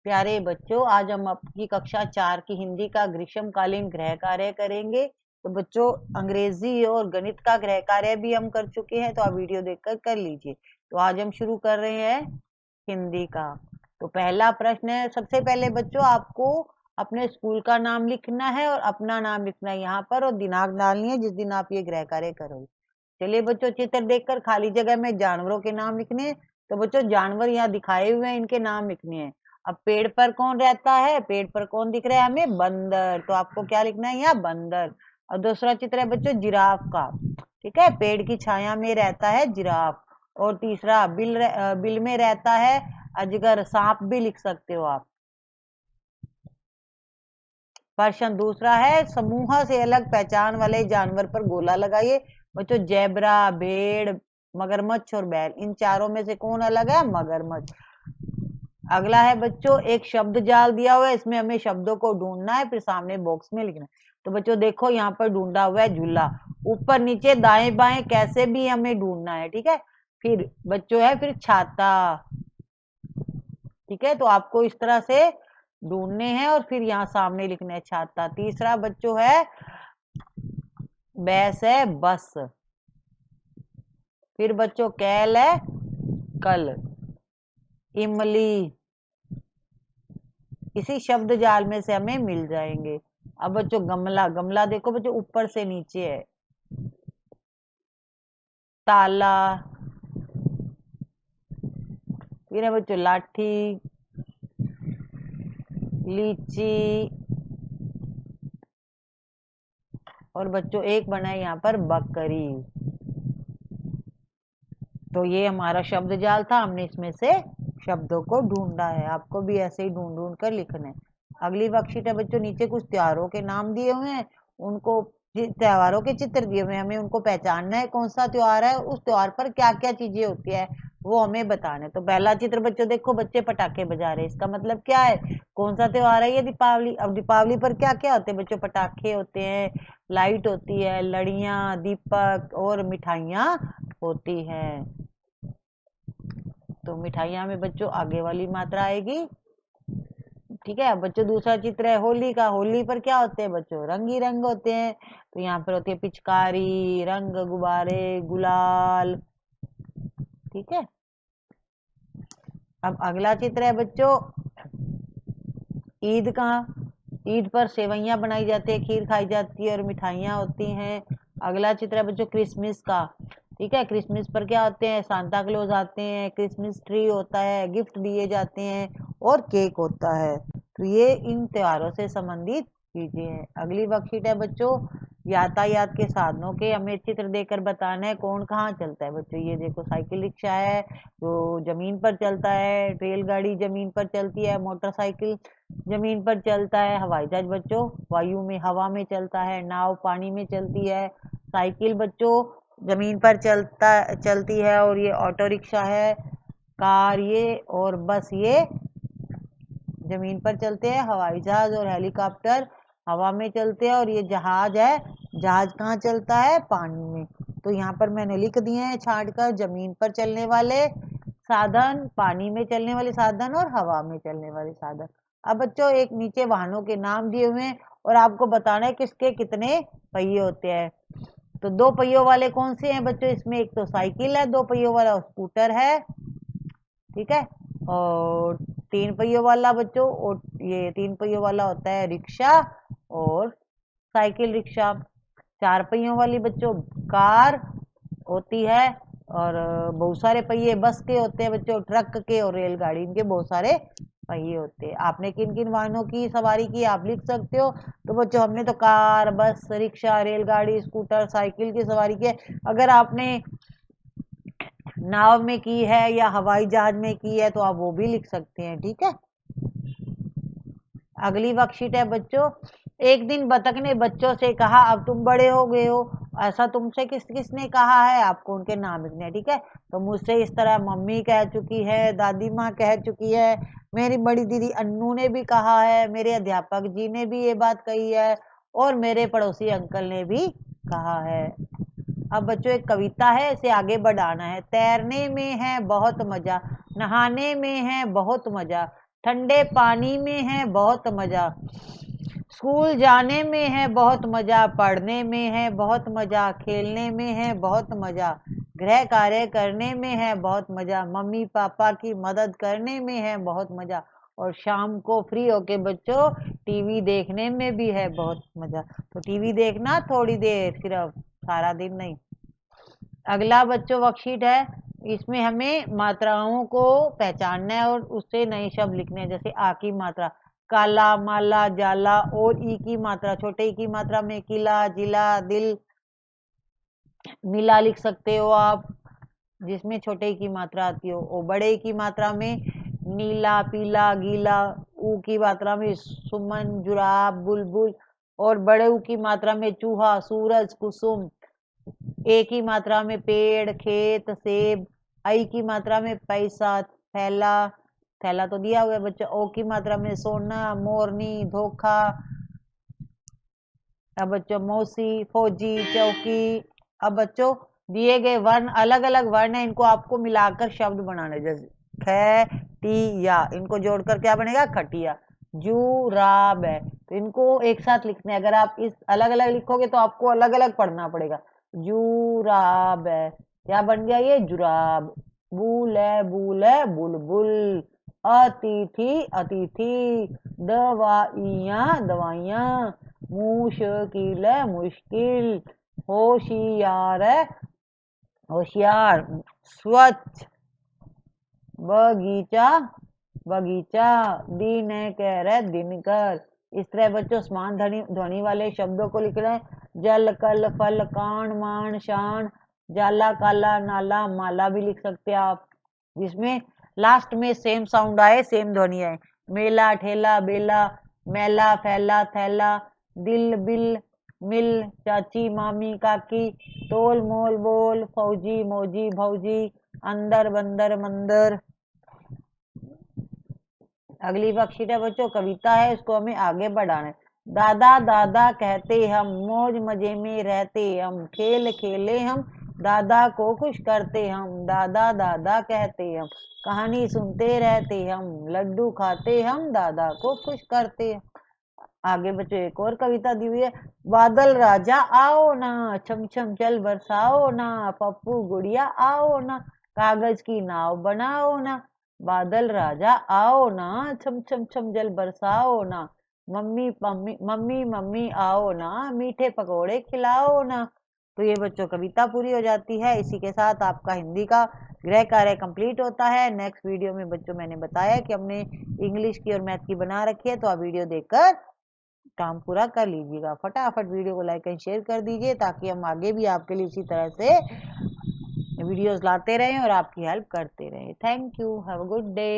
प्यारे बच्चों, आज हम आपकी कक्षा 4 की हिंदी का ग्रीष्मकालीन गृह कार्य करेंगे। तो बच्चों, अंग्रेजी और गणित का गृह कार्य भी हम कर चुके हैं, तो आप वीडियो देखकर कर लीजिए। तो आज हम शुरू कर रहे हैं हिंदी का। तो पहला प्रश्न है, सबसे पहले बच्चों आपको अपने स्कूल का नाम लिखना है और अपना नाम लिखना है यहाँ पर, और दिनांक डालनी है जिस दिन आप ये गृह कार्य करोगे। चलिए बच्चों, चित्र देखकर खाली जगह में जानवरों के नाम लिखने हैं। तो बच्चों, जानवर यहाँ दिखाए हुए हैं, इनके नाम लिखने हैं। अब पेड़ पर कौन रहता है, पेड़ पर कौन दिख रहा है हमें, बंदर। तो आपको क्या लिखना है यहाँ, बंदर। और दूसरा चित्र है बच्चों जिराफ का। ठीक है, पेड़ की छाया में रहता है जिराफ। और तीसरा बिल में रहता है अजगर, सांप भी लिख सकते हो आप। प्रश्न दूसरा है, समूह से अलग पहचान वाले जानवर पर गोला लगाइए। बच्चों, जेब्रा, भेड़, मगरमच्छ और बैल, इन चारों में से कौन अलग है, मगरमच्छ। अगला है बच्चों, एक शब्द जाल दिया हुआ है, इसमें हमें शब्दों को ढूंढना है, फिर सामने बॉक्स में लिखना है। तो बच्चों देखो, यहाँ पर ढूंढा हुआ है झूला, ऊपर नीचे दाएं बाएं कैसे भी हमें ढूंढना है। ठीक है, फिर बच्चों है फिर छाता। ठीक है, तो आपको इस तरह से ढूंढने हैं और फिर यहाँ सामने लिखना है छाता। तीसरा बच्चों है बैस है बस। फिर बच्चों कैल है कल। इमली इसी शब्द जाल में से हमें मिल जाएंगे। अब बच्चों गमला, गमला देखो बच्चों ऊपर से नीचे है। ताला, फिर है बच्चों लाठी, लीची, और बच्चों एक बना है यहाँ पर बकरी। तो ये हमारा शब्द जाल था, हमने इसमें से शब्दों को ढूंढा है। आपको भी ऐसे ही ढूंढ ढूंढ कर लिखना है। अगली वर्कशीट है बच्चों, नीचे कुछ त्योहारों के नाम दिए हुए हैं, उनको त्योहारों के चित्र दिए हुए हैं, हमें उनको पहचानना है कौन सा त्योहार है, उस त्योहार पर क्या क्या चीजें होती है वो हमें बताना है। तो पहला चित्र बच्चों देखो, बच्चे पटाखे बजा रहे हैं, इसका मतलब क्या है, कौन सा त्योहार है, ये दीपावली। अब दीपावली पर क्या क्या होते हैं बच्चों, पटाखे होते हैं, लाइट होती है, लड़ियां, दीपक और मिठाइयां होती हैं। तो मिठाइयां में बच्चों आगे वाली मात्रा आएगी। ठीक है, बच्चों दूसरा चित्र है होली का। होली पर क्या होते हैं बच्चों, रंग ही रंग होते हैं। तो यहाँ पर होती है पिचकारी, रंग, गुब्बारे, गुलाल। ठीक है, अब अगला चित्र है बच्चों ईद का। ईद पर सेवइयां बनाई जाती है, खीर खाई जाती है और मिठाइयां होती हैं। अगला चित्र है बच्चों क्रिसमस का। ठीक है, क्रिसमस पर क्या होते हैं, सांता क्लॉज आते हैं, क्रिसमस ट्री होता है, गिफ्ट दिए जाते हैं और केक होता है। तो ये इन त्योहारों से संबंधित चीजें हैं। अगली वर्कशीट है बच्चों यातायात के साधनों के, हमें चित्र देकर बताना है कौन कहाँ चलता है। बच्चों ये देखो, साइकिल रिक्शा है जो जमीन पर चलता है, रेलगाड़ी जमीन पर चलती है, मोटरसाइकिल जमीन पर चलता है, हवाई जहाज बच्चों वायु में हवा में चलता है, नाव पानी में चलती है, साइकिल बच्चों जमीन पर चलती है, और ये ऑटो रिक्शा है, कार ये, और बस ये जमीन पर चलते हैं, हवाई जहाज और हेलीकॉप्टर हवा में चलते हैं, और ये जहाज है, जहाज कहाँ चलता है, पानी में। तो यहाँ पर मैंने लिख दिए हैं छांट कर, जमीन पर चलने वाले साधन, पानी में चलने वाले साधन और हवा में चलने वाले साधन। अब बच्चों एक नीचे वाहनों के नाम दिए हुए हैं और आपको बताना है किसके कितने पहिए होते हैं। तो दो पहियों वाले कौन से हैं बच्चों, इसमें एक तो साइकिल है, दो पहियों वाला स्कूटर है। ठीक है, और तीन पहियों वाला बच्चों, और ये तीन पहियों वाला होता है रिक्शा और साइकिल रिक्शा। चार पहियों वाली बच्चों कार होती है, और बहुत सारे पहिए बस के होते हैं बच्चों, ट्रक के और रेलगाड़ी, इनके बहुत सारे पहिए होते हैं। आपने किन किन वाहनों की सवारी की आप लिख सकते हो। तो बच्चों हमने तो कार, बस, रिक्शा, रेलगाड़ी, स्कूटर, साइकिल की सवारी की है। अगर आपने नाव में की है या हवाई जहाज में की है तो आप वो भी लिख सकते हैं। ठीक है, अगली वर्कशीट है बच्चों, एक दिन बतख ने बच्चों से कहा अब तुम बड़े हो गए हो। ऐसा तुमसे किस किसने कहा है, आपको उनके नाम लिखने हैं। ठीक है, तो मुझसे इस तरह मम्मी कह चुकी है, दादी माँ कह चुकी है, मेरी बड़ी दीदी अन्नू ने भी कहा है, मेरे अध्यापक जी ने भी ये बात कही है, और मेरे पड़ोसी अंकल ने भी कहा है। अब बच्चों एक कविता है, इसे आगे बढ़ाना है। तैरने में है बहुत मजा, नहाने में है बहुत मजा, ठंडे पानी में है बहुत मजा, स्कूल जाने में है बहुत मजा, पढ़ने में है बहुत मजा, खेलने में है बहुत मजा, गृह कार्य करने में है बहुत मजा, मम्मी पापा की मदद करने में है बहुत मजा, और शाम को फ्री होके बच्चों टीवी देखने में भी है बहुत मजा। तो टीवी देखना थोड़ी देर, सिर्फ सारा दिन नहीं। अगला बच्चों वर्कशीट है, इसमें हमें मात्राओं को पहचानना है और उससे नए शब्द लिखने हैं। जैसे आ की मात्रा काला, माला, जाला, और ई की मात्रा छोटे ई की मात्रा में किला, जिला, दिल, मिला लिख सकते हो आप, जिसमें छोटे ई की मात्रा आती हो। और बड़े ई की मात्रा में नीला, पीला, गीला, ऊ की मात्रा में सुमन, जुराब, बुलबुल, और बड़े ऊ की मात्रा में चूहा, सूरज, कुसुम। ए की मात्रा में पेड़, खेत, सेब। आई की मात्रा में पैसा, थैला, थैला तो दिया हुआ है बच्चों। ओ की मात्रा में सोना, मोरनी, धोखा। अब बच्चों मौसी, फौजी, चौकी। अब बच्चों दिए गए वर्ण, अलग अलग वर्ण है, इनको आपको मिलाकर शब्द बनाने, जैसे खटिया, इनको जोड़कर क्या बनेगा खटिया। जुराब है, तो इनको एक साथ लिखना है। अगर आप इस अलग अलग लिखोगे तो आपको अलग अलग पढ़ना पड़ेगा। जुराब है, क्या बन गया ये जुराब। बुल है बुलबुल। अतिथि अतिथि। दवाइयाँ दवाइयाँ। मुश्किल है मुश्किल। होशियार है होशियार। स्वच्छ बगीचा बगीचा। दिन है कह रहे दिनकर। इस तरह बच्चों समान ध्वनि वाले शब्दों को लिख रहे हैं। जल, कल, फल, कान, मान, शान। जाला, काला, नाला, माला भी लिख सकते हैं आप, जिसमें लास्ट में सेम साउंड आए, सेम ध्वनि आए। मेला, ठेला, बेला। मैला, फैला, थैला। दिल, बिल, मिल। चाची, मामी, काकी। तोल, मोल, बोल। फौजी, मौजी, भौजी। अंदर, बंदर, मंदर। अगली वर्कशीट है बच्चों कविता है, इसको हमें आगे बढ़ाना है। दादा दादा कहते हम, मौज मजे में रहते हम, खेल खेले हम, दादा को खुश करते हम। दादा दादा कहते हम, कहानी सुनते रहते हम, लड्डू खाते हम, दादा को खुश करते हम। आगे बच्चों एक और कविता दी हुई है। बादल राजा आओ ना, छम छम जल बरसाओ ना, पप्पू गुड़िया आओ ना, कागज की नाव बनाओ ना। बादल राजा आओ ना, छम छम छम जल बरसाओ ना, मम्मी मम्मी मम्मी मम्मी आओ ना, मीठे पकोड़े खिलाओ ना। तो ये बच्चों कविता पूरी हो जाती है। इसी के साथ आपका हिंदी का गृह कार्य कंप्लीट होता है। नेक्स्ट वीडियो में बच्चों मैंने बताया कि हमने इंग्लिश की और मैथ की बना रखी है, तो आप वीडियो देखकर काम पूरा कर लीजिएगा। फटाफट वीडियो को लाइक एंड शेयर कर दीजिए, ताकि हम आगे भी आपके लिए इसी तरह से वीडियोस लाते रहें और आपकी हेल्प करते रहें। Thank you, have a good day.